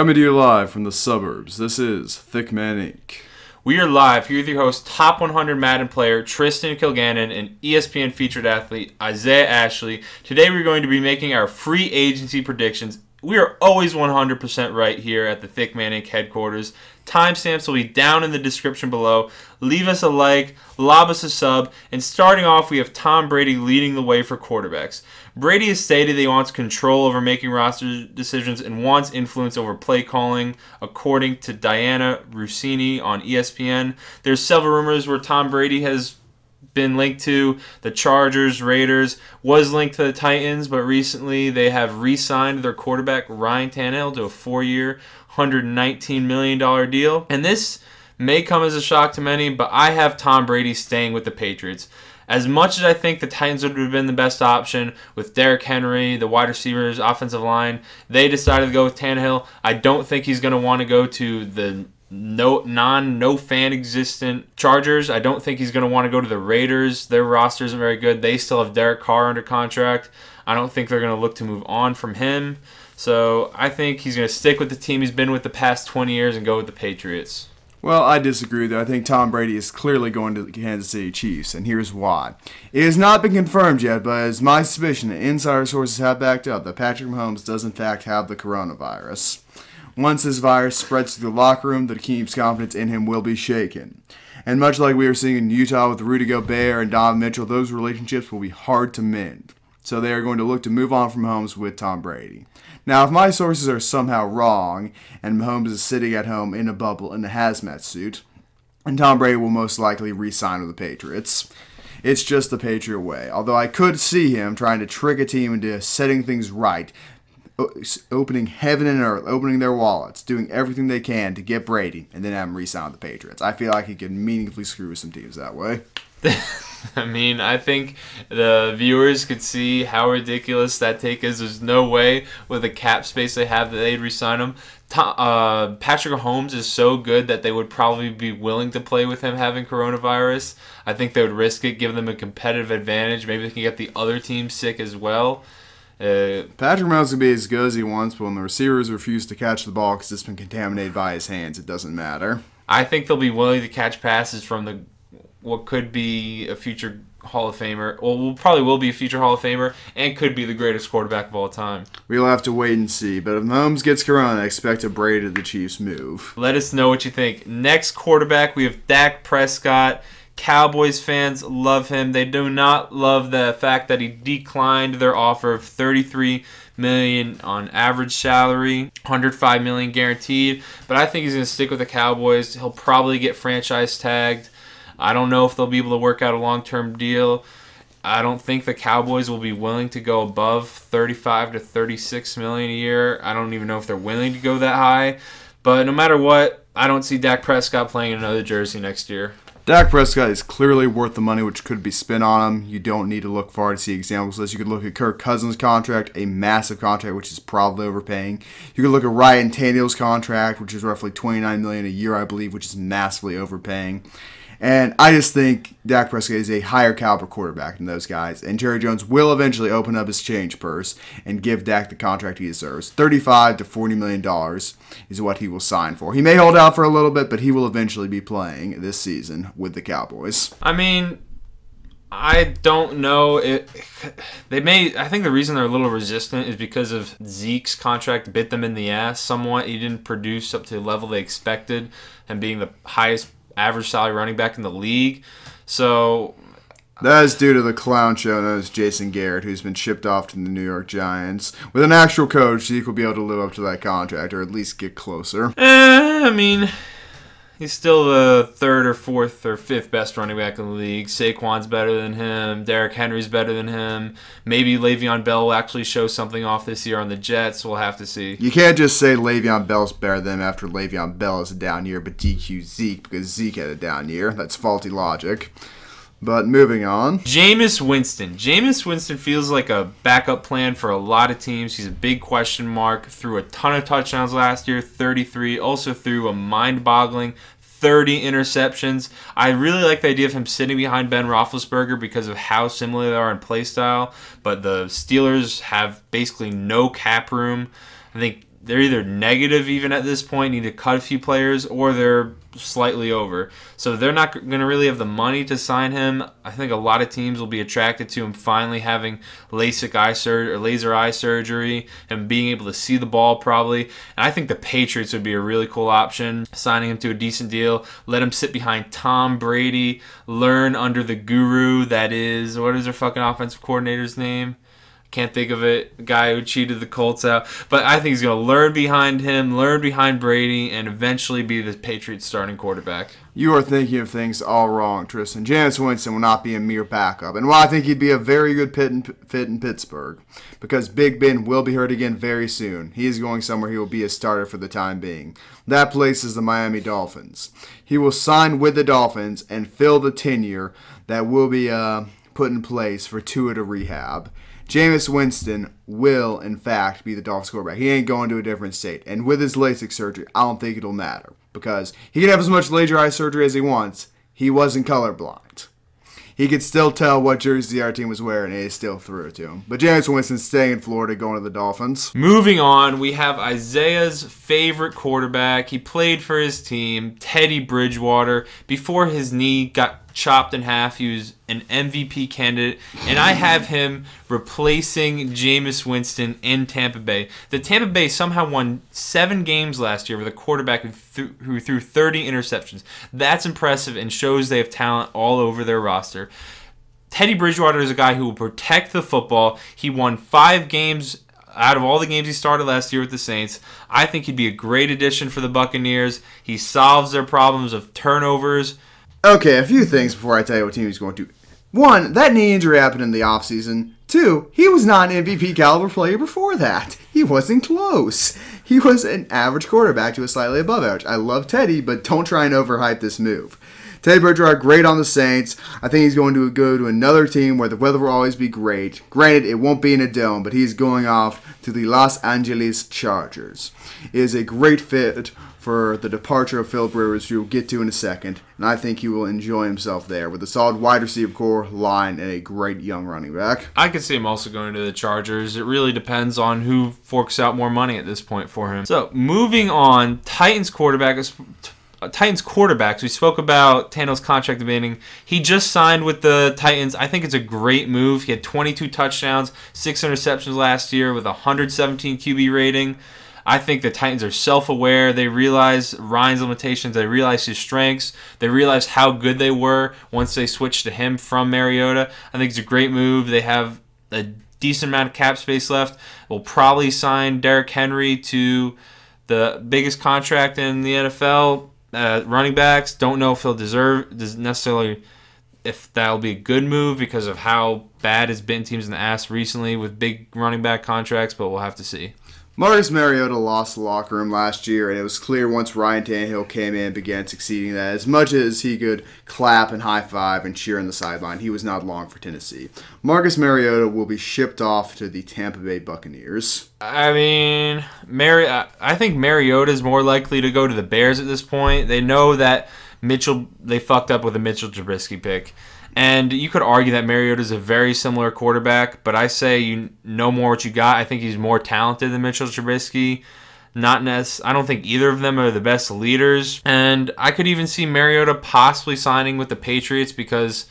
Coming to you live from the suburbs, this is Thicc Man Inc. We are live here with your host, top 100 Madden player Tristan Kilgannon, and ESPN featured athlete Isaiah Ashley. Today we're going to be making our free agency predictions. We are always 100% right here at the Thicc Man Inc. headquarters. Timestamps will be down in the description below. Leave us a like, lob us a sub, and starting off we have Tom Brady leading the way for quarterbacks. Brady has stated that he wants control over making roster decisions and wants influence over play calling, according to Diana Rossini on ESPN. There's several rumors where Tom Brady has been linked to the Chargers, Raiders, was linked to the Titans, but recently they have re-signed their quarterback Ryan Tannehill to a 4-year, $119 million deal. And this may come as a shock to many, but I have Tom Brady staying with the Patriots. As much as I think the Titans would have been the best option with Derrick Henry, the wide receivers, offensive line, they decided to go with Tannehill. I don't think he's going to want to go to the no fan existent Chargers. I don't think he's going to want to go to the Raiders. Their roster isn't very good. They still have Derek Carr under contract. I don't think they're going to look to move on from him. So I think he's going to stick with the team he's been with the past 20 years and go with the Patriots. Well, I disagree, though. I think Tom Brady is clearly going to the Kansas City Chiefs, and here's why. It has not been confirmed yet, but it's my suspicion that insider sources have backed up that Patrick Mahomes does in fact have the coronavirus. Once this virus spreads through the locker room, the team's confidence in him will be shaken. And much like we are seeing in Utah with Rudy Gobert and Donovan Mitchell, those relationships will be hard to mend. So they are going to look to move on from Mahomes with Tom Brady. Now, if my sources are somehow wrong, and Mahomes is sitting at home in a bubble in a hazmat suit, and Tom Brady will most likely re-sign with the Patriots. It's just the Patriot way. Although I could see him trying to trick a team into setting things right, opening heaven and earth, opening their wallets, doing everything they can to get Brady, and then have him re-sign with the Patriots. I feel like he can meaningfully screw some teams that way. I mean, I think the viewers could see how ridiculous that take is. There's no way with the cap space they have that they'd re-sign him. Patrick Mahomes is so good that they would probably be willing to play with him having coronavirus. I think they would risk it, give them a competitive advantage. Maybe they can get the other team sick as well. Patrick Mahomes can be as good as he wants, but when the receivers refuse to catch the ball because it's been contaminated by his hands, it doesn't matter. I think they'll be willing to catch passes from what could be a future Hall of Famer. Well, probably will be a future Hall of Famer and could be the greatest quarterback of all time. We'll have to wait and see. But if Mahomes gets corona, I expect a Brady to the Chiefs move. Let us know what you think. Next quarterback, we have Dak Prescott. Cowboys fans love him. They do not love the fact that he declined their offer of $33 million on average salary, $105 million guaranteed. But I think he's going to stick with the Cowboys. He'll probably get franchise tagged. I don't know if they'll be able to work out a long-term deal. I don't think the Cowboys will be willing to go above $35 to $36 million a year. I don't even know if they're willing to go that high. But no matter what, I don't see Dak Prescott playing in another jersey next year. Dak Prescott is clearly worth the money which could be spent on him. You don't need to look far to see examples of this. You could look at Kirk Cousins' contract, a massive contract which is probably overpaying. You could look at Ryan Tannehill's contract, which is roughly $29 million a year, I believe, which is massively overpaying. And I just think Dak Prescott is a higher caliber quarterback than those guys. And Jerry Jones will eventually open up his change purse and give Dak the contract he deserves. $35 to $40 million is what he will sign for. He may hold out for a little bit, but he will eventually be playing this season with the Cowboys. I mean, I don't know. I think the reason they're a little resistant is because of Zeke's contract bit them in the ass somewhat. He didn't produce up to the level they expected, and being the highest average salary running back in the league. So that is due to the clown show known as Jason Garrett, who's been shipped off to the New York Giants. With an actual coach, Zeke will be able to live up to that contract, or at least get closer. I mean, he's still the third or fourth or fifth best running back in the league. Saquon's better than him. Derrick Henry's better than him. Maybe Le'Veon Bell will actually show something off this year on the Jets. We'll have to see. You can't just say Le'Veon Bell's better than him after Le'Veon Bell has a down year, but DQ Zeke because Zeke had a down year. That's faulty logic. But moving on. Jameis Winston. Jameis Winston feels like a backup plan for a lot of teams. He's a big question mark. Threw a ton of touchdowns last year, 33. Also threw a mind-boggling 30 interceptions. I really like the idea of him sitting behind Ben Roethlisberger because of how similar they are in play style. But the Steelers have basically no cap room. I think they're either negative even at this point, need to cut a few players, or they're slightly over. So they're not going to really have the money to sign him. I think a lot of teams will be attracted to him finally having LASIK eye surgery or laser eye surgery and being able to see the ball probably. And I think the Patriots would be a really cool option, signing him to a decent deal. Let him sit behind Tom Brady, learn under the guru that is, what is their fucking offensive coordinator's name? Can't think of it. The guy who cheated the Colts out. But I think he's going to learn behind him, learn behind Brady, and eventually be the Patriots starting quarterback. You are thinking of things all wrong, Tristan. Jameis Winston will not be a mere backup. And while I think he'd be a very good fit in Pittsburgh, because Big Ben will be hurt again very soon, he is going somewhere he will be a starter for the time being. That place is the Miami Dolphins. He will sign with the Dolphins and fill the tenure that will be put in place for Tua to rehab. Jameis Winston will, in fact, be the Dolphins quarterback. He ain't going to a different state. And with his LASIK surgery, I don't think it'll matter. Because he can have as much laser eye surgery as he wants. He wasn't colorblind. He could still tell what jersey our team was wearing, and he still threw it to him. But Jameis Winston's staying in Florida, going to the Dolphins. Moving on, we have Isaiah's favorite quarterback. He played for his team, Teddy Bridgewater. Before his knee got chopped in half, he was an MVP candidate, and I have him replacing Jameis Winston in Tampa Bay. The Tampa Bay somehow won 7 games last year with a quarterback who threw 30 interceptions. That's impressive and shows they have talent all over their roster. Teddy Bridgewater is a guy who will protect the football. He won 5 games out of all the games he started last year with the Saints. I think he'd be a great addition for the Buccaneers. He solves their problems of turnovers. Okay, a few things before I tell you what team he's going to. 1, that knee injury happened in the offseason. 2, he was not an MVP caliber player before that. He wasn't close. He was an average quarterback to a slightly above average. I love Teddy, but don't try and overhype this move. Teddy Bridgewater, great on the Saints. I think he's going to go to another team where the weather will always be great. Granted, it won't be in a dome, but he's going off to the Los Angeles Chargers. It is a great fit for the departure of Philip Rivers, who we'll get to in a second, and I think he will enjoy himself there with a solid wide receiver core, line, and a great young running back. I could see him also going to the Chargers. It really depends on who forks out more money at this point for him. So, moving on, Titans quarterbacks. We spoke about Tannehill's contract debating. He just signed with the Titans. I think it's a great move. He had 22 touchdowns, 6 interceptions last year with a 117 QB rating. I think the Titans are self-aware. They realize Ryan's limitations. They realize his strengths. They realize how good they were once they switched to him from Mariota. I think it's a great move. They have a decent amount of cap space left. We'll probably sign Derrick Henry to the biggest contract in the NFL. Running backs, don't know if he'll necessarily if that'll be a good move because of how bad it's been teams in the ass recently with big running back contracts, but we'll have to see. Marcus Mariota lost the locker room last year, and it was clear once Ryan Tannehill came in and began succeeding that as much as he could clap and high-five and cheer on the sideline, he was not long for Tennessee. Marcus Mariota will be shipped off to the Tampa Bay Buccaneers. I mean, I think Mariota is more likely to go to the Bears at this point. They know that they fucked up with a Mitchell Trubisky pick. And you could argue that Mariota is a very similar quarterback, but I say you know more what you got. I think he's more talented than Mitchell Trubisky. I don't think either of them are the best leaders. And I could even see Mariota possibly signing with the Patriots because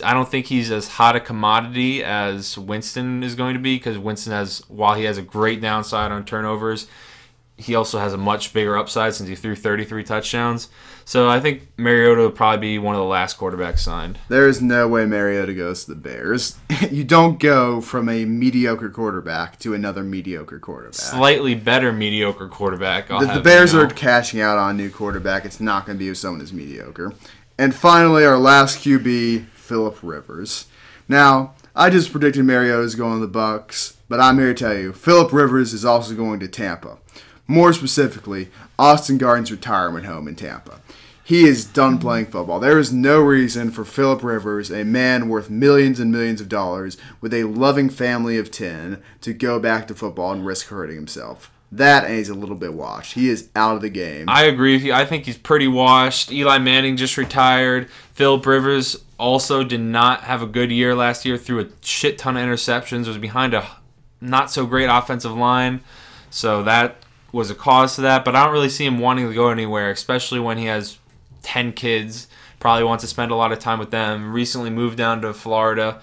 I don't think he's as hot a commodity as Winston is going to be, because Winston while he has a great downside on turnovers, he also has a much bigger upside since he threw 33 touchdowns. So I think Mariota will probably be one of the last quarterbacks signed. There is no way Mariota goes to the Bears. You don't go from a mediocre quarterback to another mediocre quarterback. Slightly better mediocre quarterback. The Bears are cashing out on a new quarterback. It's not going to be with someone who's mediocre. And finally, our last QB, Philip Rivers. Now, I just predicted Mariota is going to the Bucks, but I'm here to tell you, Philip Rivers is also going to Tampa. More specifically, Austin Garden's retirement home in Tampa. He is done playing football. There is no reason for Philip Rivers, a man worth millions and millions of dollars, with a loving family of 10, to go back to football and risk hurting himself. That, and he's a little bit washed. He is out of the game. I agree with you. I think he's pretty washed. Eli Manning just retired. Philip Rivers also did not have a good year last year, threw a shit ton of interceptions, was behind a not-so-great offensive line. So that was a cause to that, but I don't really see him wanting to go anywhere, especially when he has 10 kids. Probably wants to spend a lot of time with them. Recently moved down to Florida.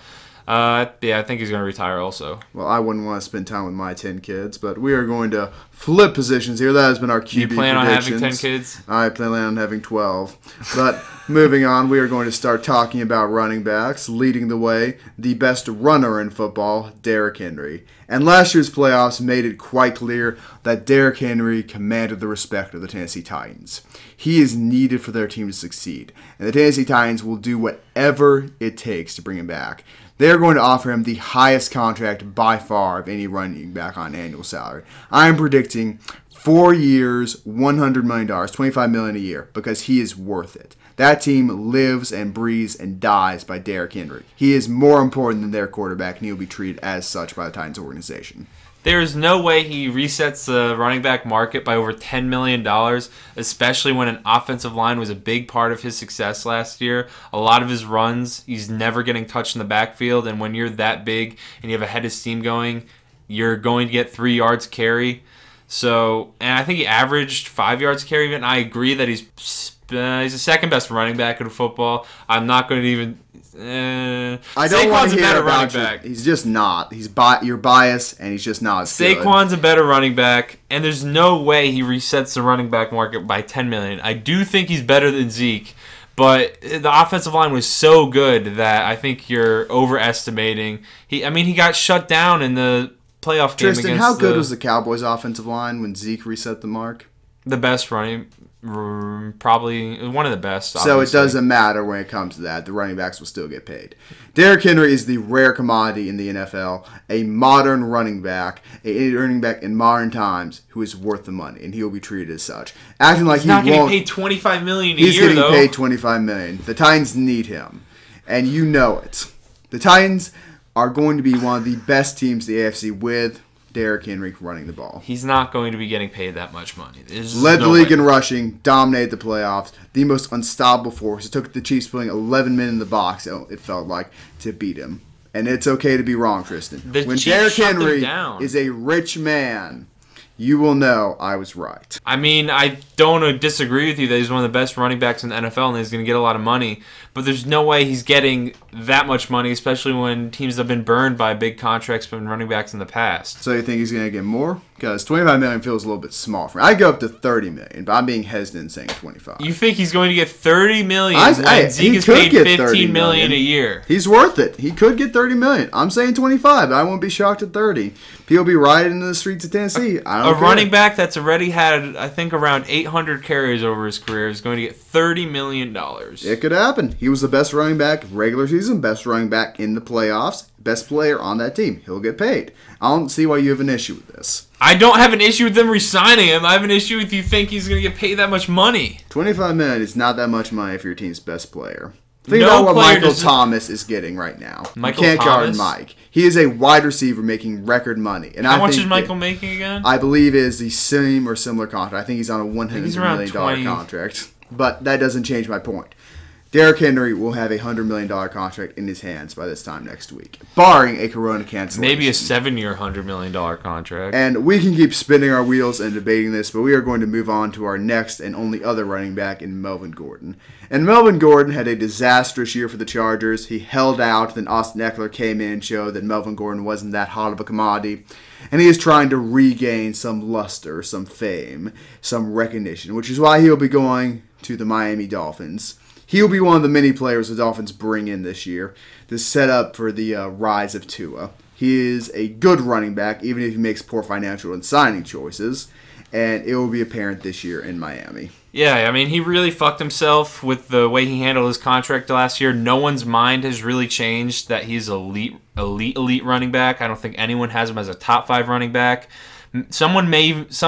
I think he's going to retire also. Well, I wouldn't want to spend time with my 10 kids, but we are going to flip positions here. That has been our QB You plan predictions. on having 10 kids? I plan on having 12. But moving on, we are going to start talking about running backs. Leading the way, the best runner in football, Derrick Henry. And last year's playoffs made it quite clear that Derrick Henry commanded the respect of the Tennessee Titans. He is needed for their team to succeed, and the Tennessee Titans will do whatever it takes to bring him back. They're going to offer him the highest contract by far of any running back on annual salary. I am predicting 4 years, $100 million, $25 million a year, because he is worth it. That team lives and breathes and dies by Derrick Henry. He is more important than their quarterback, and he'll be treated as such by the Titans organization. There is no way he resets the running back market by over $10 million, especially when an offensive line was a big part of his success last year. A lot of his runs, he's never getting touched in the backfield, and when you're that big and you have a head of steam going, you're going to get 3 yards carry. So, and I think he averaged 5 yards carry, and I agree that he's the second best running back in football. I'm not going to even... I don't want to hear better about running you. back. He's just not. You're biased, and he's just not as good. Saquon's a better running back, and there's no way he resets the running back market by $10 million. I do think he's better than Zeke, but the offensive line was so good that I think you're overestimating. He got shut down in the playoff game Tristan, against how good was the Cowboys' offensive line when Zeke reset the mark? The best running... Probably one of the best. So obviously. it doesn't matter when it comes to that. The running backs will still get paid. Derrick Henry is the rare commodity in the NFL, a modern running back, a running back in modern times who is worth the money, and he will be treated as such. Acting like he's not getting paid $25 million a year, He's getting paid $25 million. The Titans need him, and you know it. The Titans are going to be one of the best teams in the AFC with Derrick Henry running the ball. He's not going to be getting paid that much money. Led the league in rushing, dominated the playoffs, the most unstoppable force. It took the Chiefs putting 11 men in the box, it felt like, to beat him. And it's okay to be wrong, Tristan. When Derrick Henry is a rich man, you will know I was right. I mean, I don't disagree with you that he's one of the best running backs in the NFL and he's going to get a lot of money. But there's no way he's getting that much money, especially when teams have been burned by big contracts from running backs in the past. So you think he's going to get more? Because $25 million feels a little bit small for me. I'd go up to $30 million, but I'm being hesitant in saying 25. You think he's going to get $30 million when Zeke is paid $15 million a year? He's worth it. He could get $30 million. I'm saying 25, but I won't be shocked at 30. People be riding in the streets of Tennessee. I don't care. Running back that's already had, I think, around 800 carries over his career is going to get $30 million. It could happen. He was the best running back regular season, best running back in the playoffs, best player on that team. He'll get paid. I don't see why you have an issue with this. I don't have an issue with them re-signing him. I have an issue with you think he's going to get paid that much money. $25 million is not that much money for your team's best player. Think about what Michael Thomas is getting right now. Michael you can't Thomas? guard Mike. He is a wide receiver making record money. And How much is Michael making again? I believe it is the same or similar contract. I think he's on a $100 million 20. contract. But that doesn't change my point. Derrick Henry will have a $100 million contract in his hands by this time next week, barring a corona cancellation. Maybe a 7-year, $100 million contract. And we can keep spinning our wheels and debating this, but we are going to move on to our next and only other running back in Melvin Gordon. And Melvin Gordon had a disastrous year for the Chargers. He held out, then Austin Eckler came in and showed that Melvin Gordon wasn't that hot of a commodity. And he is trying to regain some luster, some fame, some recognition, which is why he'll be going to the Miami Dolphins. He'll be one of the many players the Dolphins bring in this year to set up for the rise of Tua. He is a good running back, even if he makes poor financial and signing choices, and it will be apparent this year in Miami. Yeah, I mean, he really fucked himself with the way he handled his contract last year. No one's mind has really changed that he's elite running back. I don't think anyone has him as a top 5 running back. Some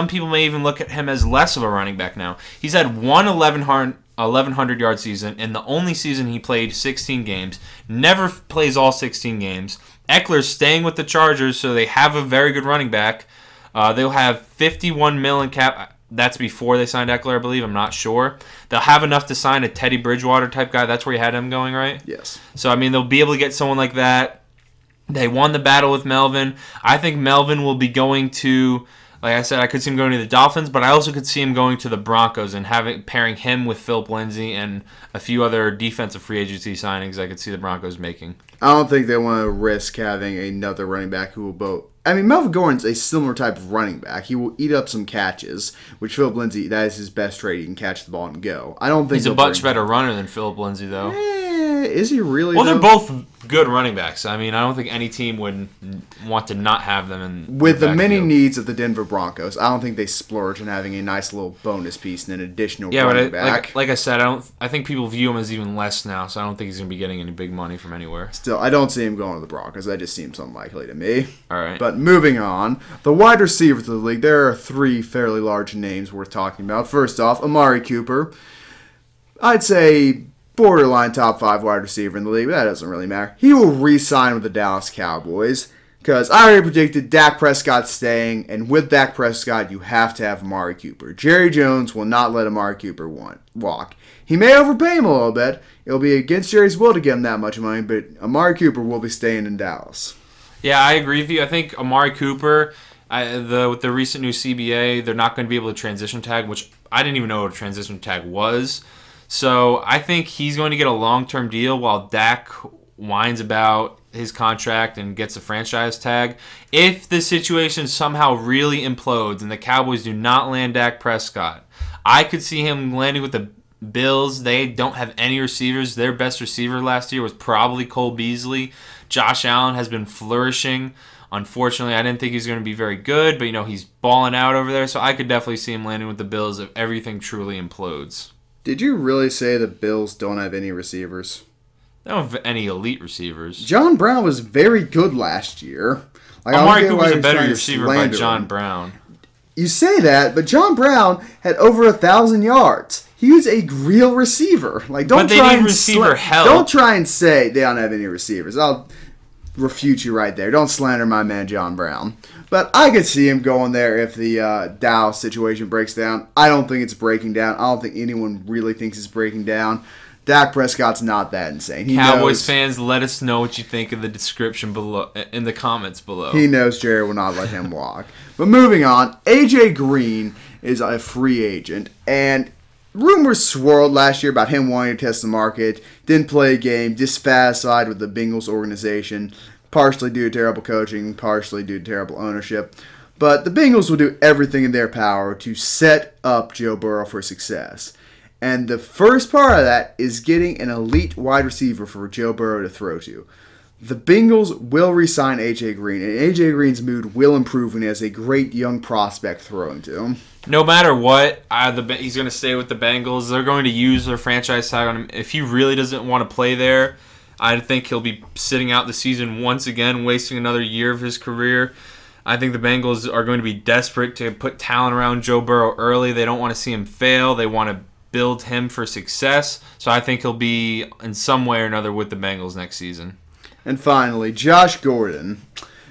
people may even look at him as less of a running back now. He's had one 1,100-yard season, and the only season he played 16 games. Never plays all 16 games. Eckler's staying with the Chargers, so they have a very good running back. They'll have $51 million cap. That's before they signed Eckler, I believe. I'm not sure. They'll have enough to sign a Teddy Bridgewater type guy. That's where you had him going, right? Yes. So, I mean, they'll be able to get someone like that. They won the battle with Melvin. I think Melvin will be going to Like I said, I could see him going to the Dolphins, but I also could see him going to the Broncos and pairing him with Philip Lindsay and a few other defensive free agency signings I could see the Broncos making. I don't think they want to risk having another running back who will both. I mean, Melvin Gordon's a similar type of running back. He will eat up some catches, which Philip Lindsay, that is his best trait. He can catch the ball and go. I don't think he's a much better runner than Philip Lindsay, though. Is he really? Well, they're both good running backs. I mean, I don't think any team would want to not have them. With the many needs of the Denver Broncos, I don't think they splurge on having a nice little bonus piece and an additional running back. Like I said, I think people view him as even less now, so I don't think he's going to be getting any big money from anywhere. Still, I don't see him going to the Broncos. That just seems unlikely to me. All right. But moving on, the wide receivers of the league, there are 3 fairly large names worth talking about. First off, Amari Cooper. I'd say borderline top 5 wide receiver in the league, but that doesn't really matter. He will re-sign with the Dallas Cowboys because I already predicted Dak Prescott staying, and with Dak Prescott, you have to have Amari Cooper. Jerry Jones will not let Amari Cooper walk. He may overpay him a little bit. It'll be against Jerry's will to give him that much money, but Amari Cooper will be staying in Dallas. Yeah, I agree with you. I think Amari Cooper, with the recent new CBA, they're not going to be able to transition tag, which I didn't even know what a transition tag was. So I think he's going to get a long-term deal while Dak whines about his contract and gets a franchise tag. If the situation somehow really implodes and the Cowboys do not land Dak Prescott, I could see him landing with the Bills. They don't have any receivers. Their best receiver last year was probably Cole Beasley. Josh Allen has been flourishing. Unfortunately, I didn't think he was going to be very good, but he's balling out over there, so I could definitely see him landing with the Bills if everything truly implodes. Did you really say the Bills don't have any receivers? They don't have any elite receivers. John Brown was very good last year. Amari Cooper's a better receiver by John Brown. You say that, but John Brown had over 1,000 yards. He was a real receiver. Don't try and say they don't have any receivers. I'll refute you right there. Don't slander my man John Brown. But I could see him going there if the Dallas situation breaks down. I don't think it's breaking down. I don't think anyone really thinks it's breaking down. Dak Prescott's not that insane. Cowboys fans, let us know what you think in the description below, in the comments below. He knows Jerry will not let him walk. But moving on, AJ Green is a free agent, and rumors swirled last year about him wanting to test the market. Didn't play a game, dissatisfied with the Bengals organization, partially due to terrible coaching, partially due to terrible ownership. But the Bengals will do everything in their power to set up Joe Burrow for success. And the first part of that is getting an elite wide receiver for Joe Burrow to throw to. The Bengals will re-sign A.J. Green, and A.J. Green's mood will improve when he has a great young prospect throwing to him. No matter what, he's going to stay with the Bengals. They're going to use their franchise tag on him. If he really doesn't want to play there, I think he'll be sitting out the season once again, wasting another year of his career. I think the Bengals are going to be desperate to put talent around Joe Burrow early. They don't want to see him fail. They want to build him for success. So I think he'll be in some way or another with the Bengals next season. And finally, Josh Gordon.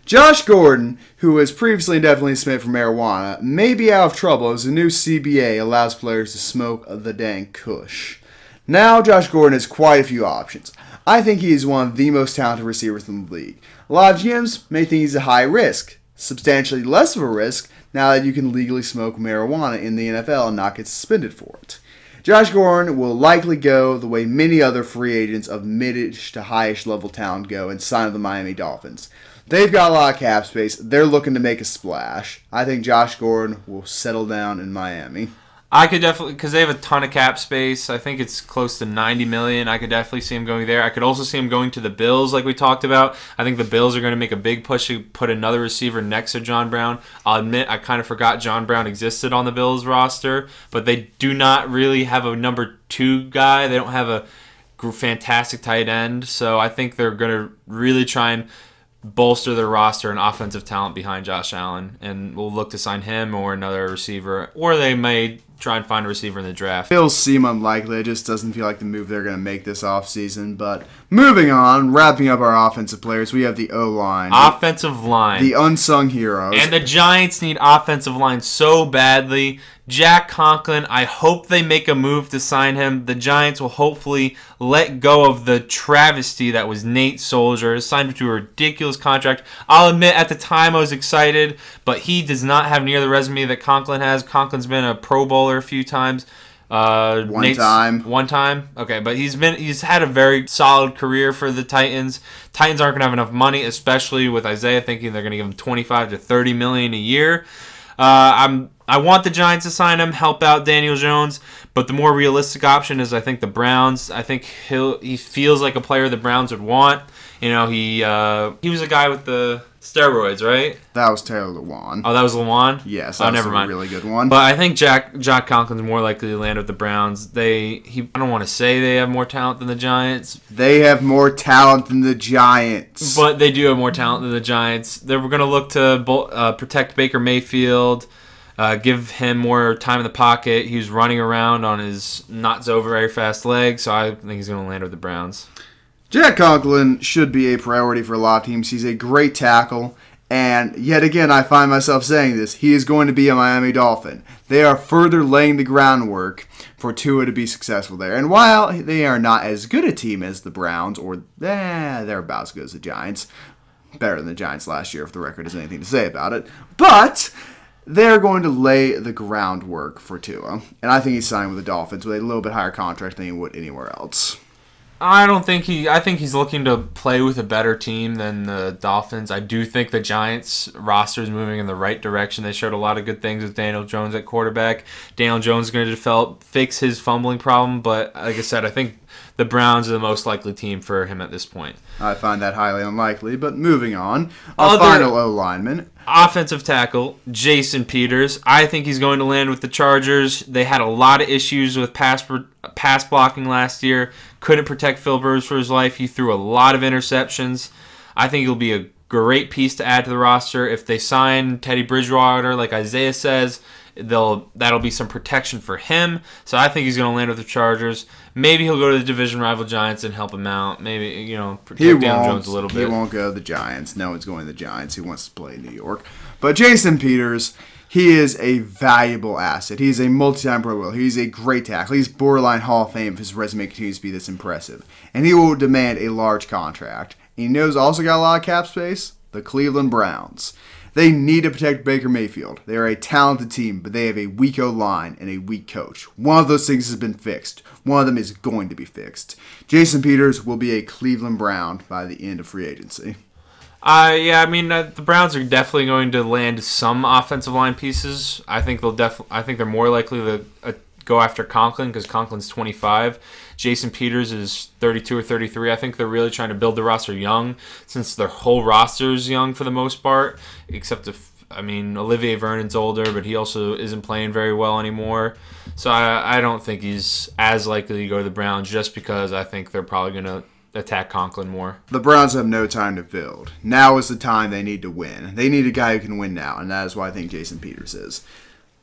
Josh Gordon, who was previously indefinitely suspended for marijuana, may be out of trouble as the new CBA allows players to smoke the dang kush. Now, Josh Gordon has quite a few options. I think he is one of the most talented receivers in the league. A lot of GMs may think he's a high risk, substantially less of a risk now that you can legally smoke marijuana in the NFL and not get suspended for it. Josh Gordon will likely go the way many other free agents of mid-ish to high-ish level talent go and sign with the Miami Dolphins. They've got a lot of cap space. They're looking to make a splash. I think Josh Gordon will settle down in Miami. I could definitely, because they have a ton of cap space. I think it's close to $90 million. I could definitely see him going there. I could also see him going to the Bills, like we talked about. I think the Bills are going to make a big push to put another receiver next to John Brown. I'll admit, I kind of forgot John Brown existed on the Bills roster, but they do not really have a number 2 guy. They don't have a fantastic tight end, so I think they're going to really try and bolster their roster and offensive talent behind Josh Allen, and we'll look to sign him or another receiver, or they may try and find a receiver in the draft. Bills seem unlikely. It just doesn't feel like the move they're going to make this offseason. But moving on, wrapping up our offensive players, we have the O-line. Offensive line. The unsung heroes. And the Giants need offensive line so badly. Jack Conklin, I hope they make a move to sign him. The Giants will hopefully let go of the travesty that was Nate Soldier. Signed him to a ridiculous contract. I'll admit, at the time I was excited, but he does not have near the resume that Conklin has. Conklin's been a Pro Bowler a few times. One time. Okay, but he's had a very solid career for the Titans. Titans aren't gonna have enough money, especially with Isaiah thinking they're gonna give him $25 to $30 million a year. I want the Giants to sign him, help out Daniel Jones, but the more realistic option is I think the Browns. I think he feels like a player the Browns would want. You know, he was a guy with the steroids, right? That was Taylor Lewan. Oh, that was Lewan? Yes, that was never mind. A really good one. But I think Jack Conklin's more likely to land with the Browns. I don't want to say they have more talent than the Giants. They have more talent than the Giants. But they do have more talent than the Giants. They're going to look to protect Baker Mayfield, give him more time in the pocket. He was running around on his not so very fast legs, so I think he's going to land with the Browns. Jack Conklin should be a priority for a lot of teams. He's a great tackle, and yet again, I find myself saying this, he is going to be a Miami Dolphin. They are further laying the groundwork for Tua to be successful there. And while they are not as good a team as the Browns, or they're about as good as the Giants, better than the Giants last year if the record has anything to say about it, but they're going to lay the groundwork for Tua. And I think he's signing with the Dolphins with a little bit higher contract than he would anywhere else. I think he's looking to play with a better team than the Dolphins. I do think the Giants roster is moving in the right direction. They showed a lot of good things with Daniel Jones at quarterback. Daniel Jones is going to fix his fumbling problem, but like I said, I think the Browns are the most likely team for him at this point. I find that highly unlikely, but moving on. Our final O-lineman. Offensive tackle, Jason Peters. I think he's going to land with the Chargers. They had a lot of issues with pass blocking last year. Couldn't protect Phil Rivers for his life. He threw a lot of interceptions. I think he'll be a great piece to add to the roster. If they sign Teddy Bridgewater, like Isaiah says, that'll be some protection for him. So I think he's going to land with the Chargers. Maybe he'll go to the division rival Giants and help him out. Maybe, protect Daniel Jones a little bit. He won't go to the Giants. No one's going to the Giants. He wants to play in New York. But Jason Peters, he is a valuable asset. He's a multi-time Pro Bowler. He's a great tackle. He's borderline Hall of Fame if his resume continues to be this impressive. And he will demand a large contract. And you know who's also got a lot of cap space? The Cleveland Browns. They need to protect Baker Mayfield. They are a talented team, but they have a weak O-line and a weak coach. One of those things has been fixed. One of them is going to be fixed. Jason Peters will be a Cleveland Brown by the end of free agency. The Browns are definitely going to land some offensive line pieces. I think they're more likely to go after Conklin because Conklin's 25. Jason Peters is 32 or 33. I think they're really trying to build the roster young, since their whole roster is young for the most part, except Olivier Vernon's older, but he also isn't playing very well anymore. So I don't think he's as likely to go to the Browns, just because I think they're probably going to attack Conklin more. The Browns have no time to build. Now is the time they need to win. They need a guy who can win now, and that is why I think Jason Peters is.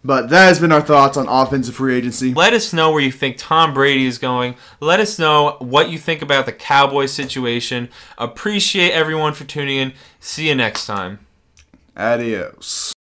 But that has been our thoughts on offensive free agency. Let us know where you think Tom Brady is going. Let us know what you think about the Cowboys situation. Appreciate everyone for tuning in. See you next time. Adios.